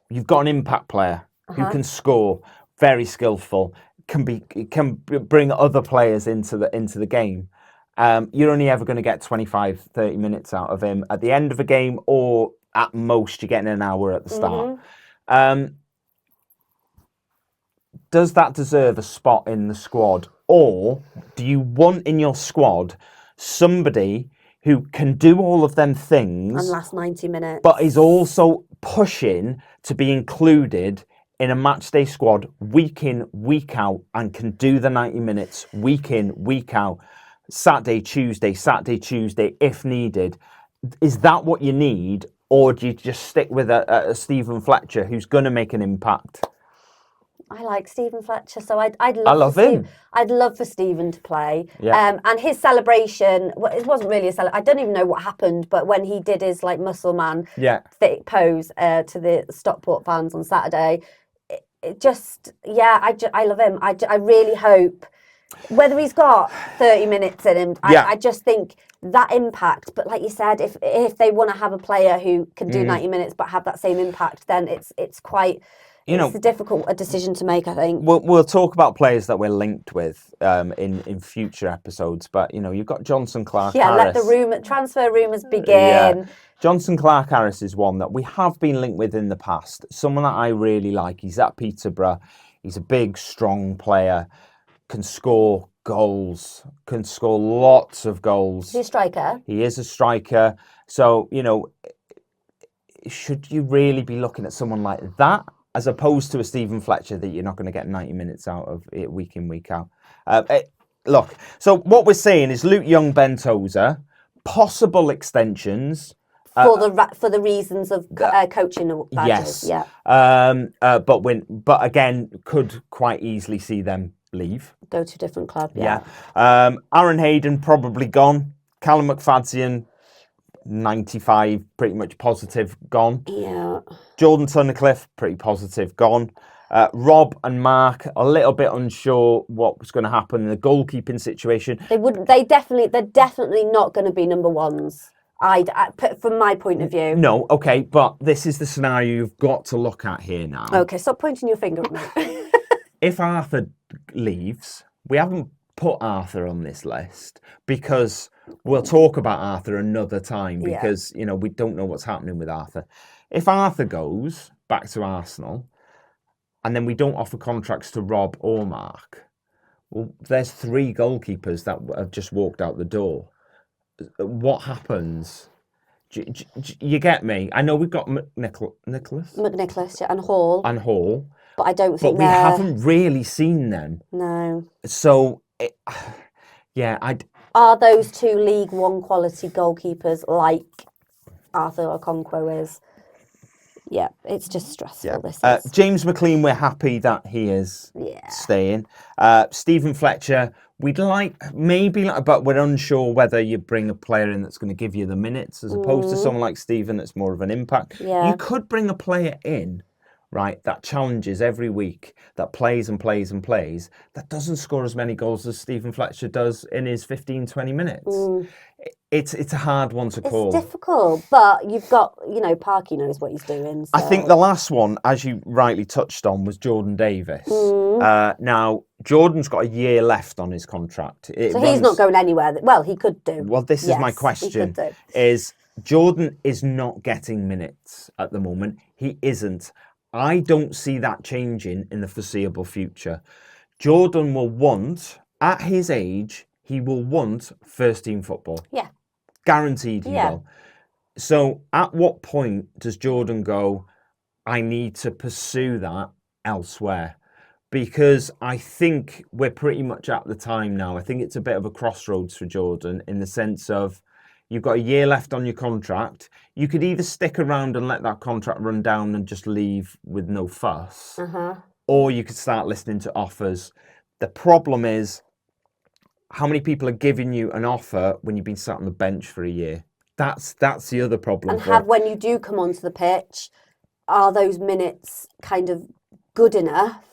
you've got an impact player who can score, very skillful, can bring other players into the game. You're only ever going to get 25, 30 minutes out of him at the end of a game, or at most you're getting an hour at the start. Does that deserve a spot in the squad? Or do you want in your squad somebody who can do all of them things and last 90 minutes, but is also pushing to be included in a matchday squad week in, week out, and can do the 90 minutes week in, week out, Saturday, Tuesday, if needed? Is that what you need? Or do you just stick with a Stephen Fletcher who's going to make an impact? I like Stephen Fletcher, so I'd love him. I'd love for Stephen to play. Yeah. And his celebration, it wasn't really a celebration. I don't even know what happened, but when he did his muscle man thick pose to the Stockport fans on Saturday, I love him. I really hope, whether he's got 30 minutes in him, I just think that impact. But like you said, if they want to have a player who can do 90 minutes but have that same impact, then it's quite... It's a difficult decision to make, I think. We'll talk about players that we're linked with in future episodes, but you've got Johnson Clark Harris. Let the transfer rumours begin. Yeah. Johnson Clark Harris is one that we have been linked with in the past. Someone that I really like. He's at Peterborough. He's a big, strong player. Can score goals. Can score lots of goals. He's a striker. He is a striker. So, should you really be looking at someone like that, as opposed to a Stephen Fletcher that you're not going to get 90 minutes out of it week in, week out? Look, so what we're saying is Luke Young, Ben Tozer, possible extensions. For the reasons of coaching badges. Yes. Yeah. But again, could quite easily see them leave. Go to a different club, yeah. Aaron Hayden, probably gone. Callum McFadzean, 95, pretty much positive, gone. Yeah. Jordan Tunnicliffe, pretty positive, gone. Rob and Mark, a little bit unsure what was going to happen in the goalkeeping situation. They're definitely not going to be number ones. From my point of view. No, okay, but this is the scenario you've got to look at here now. Okay, stop pointing your finger at me. If Arthur leaves, we haven't put Arthur on this list because we'll talk about Arthur another time because, we don't know what's happening with Arthur. If Arthur goes back to Arsenal and then we don't offer contracts to Rob or Mark, well, there's 3 goalkeepers that have just walked out the door. What happens? You get me? I know we've got McNicholas, and Hall. But I don't think we haven't really seen them. No. So, Are those 2 League One quality goalkeepers like Arthur Okonkwo is? Yeah, it's just stressful. Yeah. This is. James McLean, we're happy that he is staying. Stephen Fletcher, we'd but we're unsure whether you bring a player in that's going to give you the minutes as opposed to someone like Stephen that's more of an impact. Yeah. You could bring a player in, right, that challenges every week, that plays and plays and plays, that doesn't score as many goals as Stephen Fletcher does in his 15, 20 minutes. It's a hard one to call. It's difficult, but you've got, Parky knows what he's doing. So. I think the last one, as you rightly touched on, was Jordan Davis. Now, Jordan's got a year left on his contract. He's not going anywhere. Well, he could do. Well, this is my question. Is Jordan is not getting minutes at the moment. He isn't. I don't see that changing in the foreseeable future. Jordan will want, at his age, he will want first team football. Yeah. Guaranteed he will. So at what point does Jordan go, I need to pursue that elsewhere? Because I think we're pretty much at the time now. I think it's a bit of a crossroads for Jordan in the sense of you've got a year left on your contract. You could either stick around and let that contract run down and just leave with no fuss, or you could start listening to offers. The problem is, how many people are giving you an offer when you've been sat on the bench for a year? That's the other problem. And when you do come onto the pitch, are those minutes kind of good enough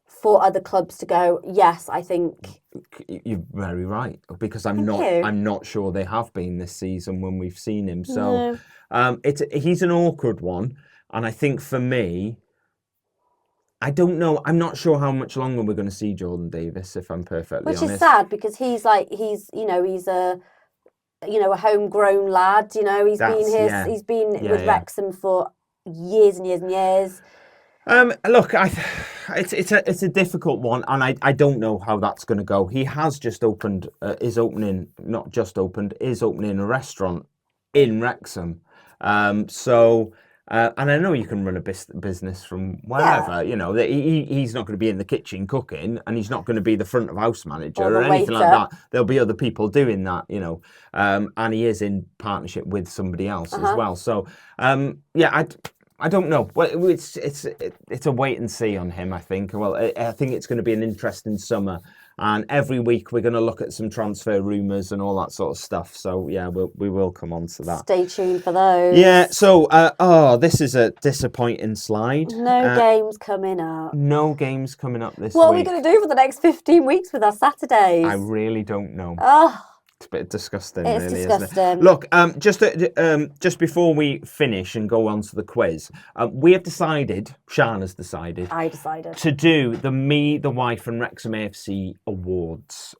for other clubs to go, yes, I think... You're very right, because I'm not sure they have been this season when we've seen him. So he's an awkward one. And I think for me, I don't know. I'm not sure how much longer we're going to see Jordan Davis, if I'm perfectly honest. Which is sad, because he's a homegrown lad. You know, he's been with Wrexham for years and years and years. Look, it's a difficult one, and I don't know how that's going to go. He has just opened, is opening a restaurant in Wrexham. And I know you can run a business from wherever. Yeah. You know, he's not going to be in the kitchen cooking, and he's not going to be the front of house manager or anything like that. There'll be other people doing that, you know, and he is in partnership with somebody else as well. So, I don't know. Well, it's a wait and see on him, I think. Well, I think it's going to be an interesting summer. And every week we're going to look at some transfer rumours and all that sort of stuff. So, yeah, we will come on to that. Stay tuned for those. Yeah, so, this is a disappointing slide. No games coming up. No games coming up this week. What are we going to do for the next 15 weeks with our Saturdays? I really don't know. Oh. It's a bit disgusting, it's really, disgusting. Isn't it? Look, just before we finish and go on to the quiz, we have decided, Siân has decided, I decided, to do the Me, the Wife and Wrexham AFC awards.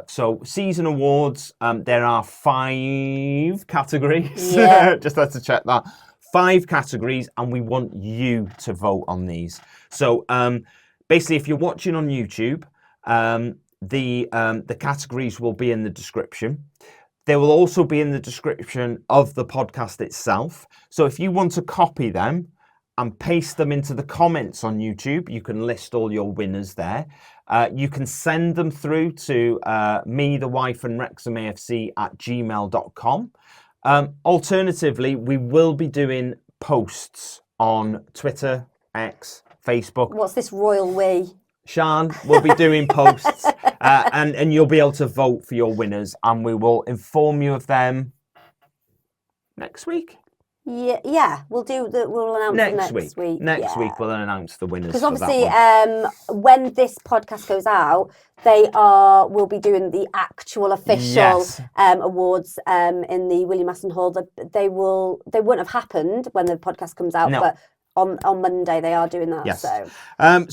So season awards, there are 5 categories. Yeah. Just had to check that. 5 categories, and we want you to vote on these. So basically, if you're watching on YouTube, the categories will be in the description. They will also be in the description of the podcast itself. So if you want to copy them and paste them into the comments on YouTube, you can list all your winners there. You can send them through to me, the wife and Wrexham AFC @gmail.com. Alternatively, we will be doing posts on Twitter, X, Facebook. What's this royal we? Siân will be doing posts, and you'll be able to vote for your winners, and we will inform you of them next week. Yeah, we'll announce next week. Next week we'll announce the winners. Because obviously, when this podcast goes out, we'll be doing the actual official awards in the William Aston Hall. They wouldn't have happened when the podcast comes out, but on Monday they are doing that. Yes.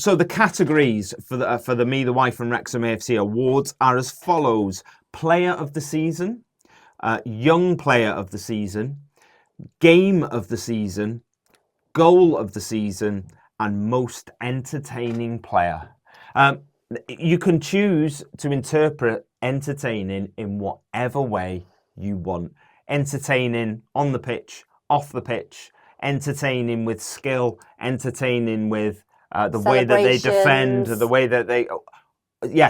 So the categories for the Me, the Wife and Wrexham AFC awards are as follows: Player of the Season, Young Player of the Season, Game of the Season, Goal of the Season, and Most Entertaining Player. You can choose to interpret entertaining in whatever way you want. Entertaining on the pitch, off the pitch, entertaining with skill, entertaining with the way that they defend, the way that they...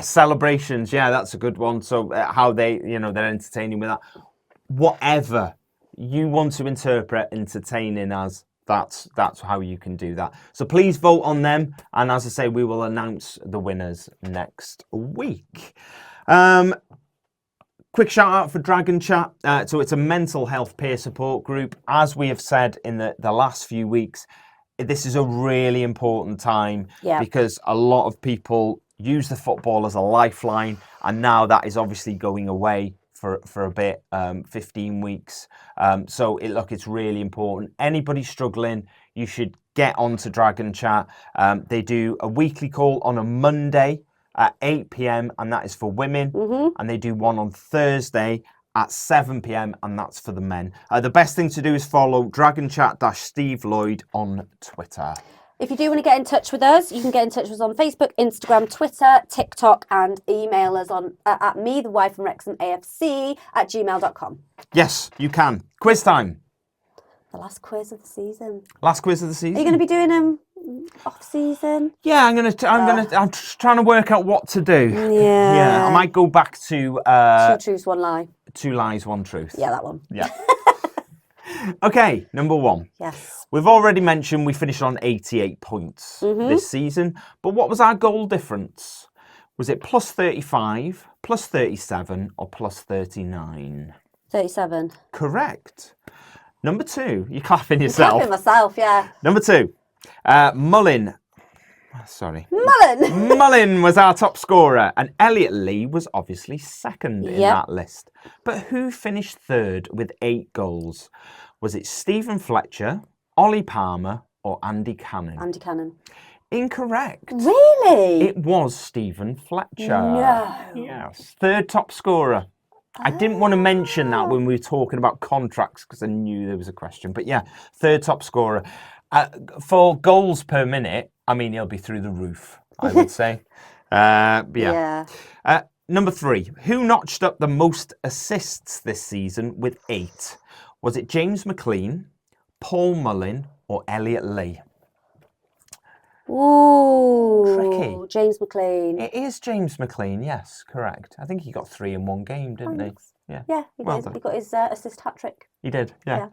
celebrations. Yeah, that's a good one. So how they're entertaining with that. Whatever you want to interpret entertaining as, that's how you can do that. So please vote on them. And as I say, we will announce the winners next week. Quick shout out for Dragon Chat. So it's a mental health peer support group. As we have said in the last few weeks, this is a really important time because a lot of people use the football as a lifeline, and now that is obviously going away for a bit, 15 weeks. So it's really important. Anybody struggling, you should get onto Dragon Chat. They do a weekly call on a Monday at 8 p.m, and that is for women. And they do one on Thursday at 7 p.m, and that's for the men. The best thing to do is follow DragonChat-Steve Lloyd on Twitter. If you do want to get in touch with us, you can get in touch with us on Facebook, Instagram, Twitter, TikTok, and email us on at me, the wife from Wrexham AFC @gmail.com. Yes, you can. Quiz time. The last quiz of the season. Last quiz of the season. Are you going to be doing them off season? Yeah, I'm just trying to work out what to do. Yeah. I might go back to 2 truths, 1 lie. 2 lies, 1 truth. Yeah, that one. Yeah. Okay, number 1. Yes. We've already mentioned we finished on 88 points this season, but what was our goal difference? Was it plus 35, plus 37, or plus 39? 37. Correct. Number 2. You're clapping yourself. I'm clapping myself, yeah. Number 2. Mullin. Sorry. Mullin. Mullin was our top scorer, and Elliot Lee was obviously second in that list. But who finished third with 8 goals? Was it Stephen Fletcher, Ollie Palmer, or Andy Cannon? Andy Cannon. Incorrect. Really? It was Stephen Fletcher. No. Yes. Third top scorer. I didn't want to mention that when we were talking about contracts because I knew there was a question. But yeah, third top scorer. For goals per minute, I mean, he'll be through the roof, I would say. Number 3. Who notched up the most assists this season with 8? Was it James McLean, Paul Mullin, or Elliot Lee? Ooh, tricky. James McLean. It is James McLean, yes, correct. I think he got 3 in one game, didn't he? Yeah. Yeah, he Well did. done. He got his assist hat trick. He did, yeah.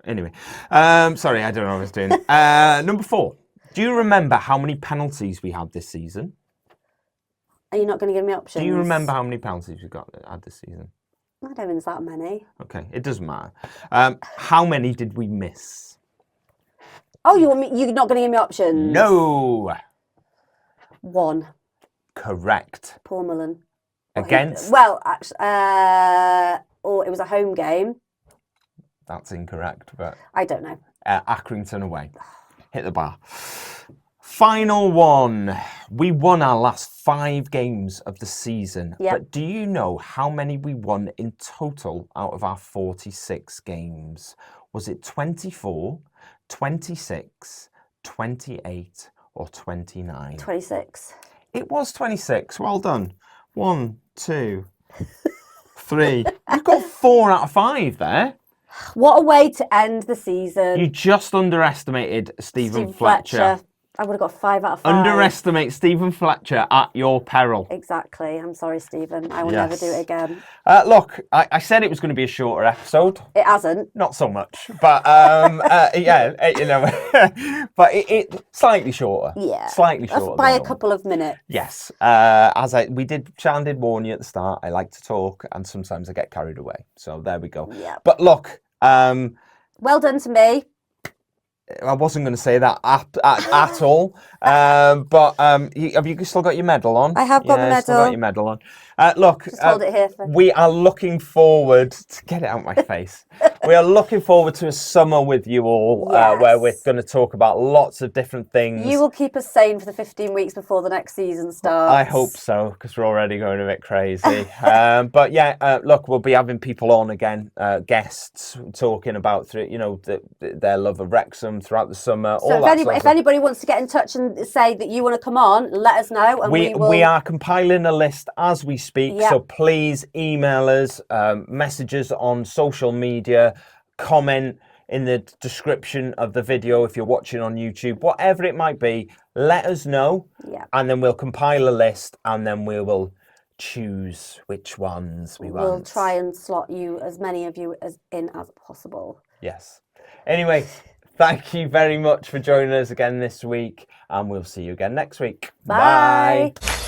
Anyway, sorry, I don't know what I was doing. Number 4. Do you remember how many penalties we had this season? Are you not going to give me options? Do you remember how many penalties we had this season? I don't think there's that many. Okay, it doesn't matter. How many did we miss? Oh, you're not going to give me options? No. 1. Correct. Paul Mullin. Against? Well, actually, it was a home game. That's incorrect, but... I don't know. Accrington away. Hit the bar. Final one. We won our last 5 games of the season. Yep. But do you know how many we won in total out of our 46 games? Was it 24, 26, 28, or 29? 26. It was 26. Well done. 1, 2, 3. You've got 4 out of 5 there. What a way to end the season. You just underestimated Stephen Fletcher. I would have got 5 out of 5. Underestimate Stephen Fletcher at your peril. Exactly. I'm sorry, Stephen. I will never do it again. Look, I said it was going to be a shorter episode. It hasn't. Not so much, but you know, but it slightly shorter. Yeah, slightly shorter by a couple of minutes. Yes, Sharon did warn you at the start. I like to talk, and sometimes I get carried away. So there we go. Yeah. But look, well done to me. I wasn't going to say that at all. But have you still got your medal on? I have got my medal. Still got your medal on. Look, just hold it here. We are looking forward to get it out my face. We are looking forward to a summer with you all, where we're going to talk about lots of different things. You will keep us sane for the 15 weeks before the next season starts. I hope so, because we're already going a bit crazy. But yeah, look, we'll be having people on again, guests talking about their love of Wrexham throughout the summer. So if anybody wants to get in touch and say that you want to come on, let us know. And we are compiling a list as we speak. Yep. So please email us, messages on social media, comment in the description of the video if you're watching on YouTube, whatever it might be, let us know. Yeah. And then we'll compile a list and then we will choose which ones we want. We'll try and slot as many of you as possible. Yes. Anyway, thank you very much for joining us again this week, and we'll see you again next week. Bye. Bye.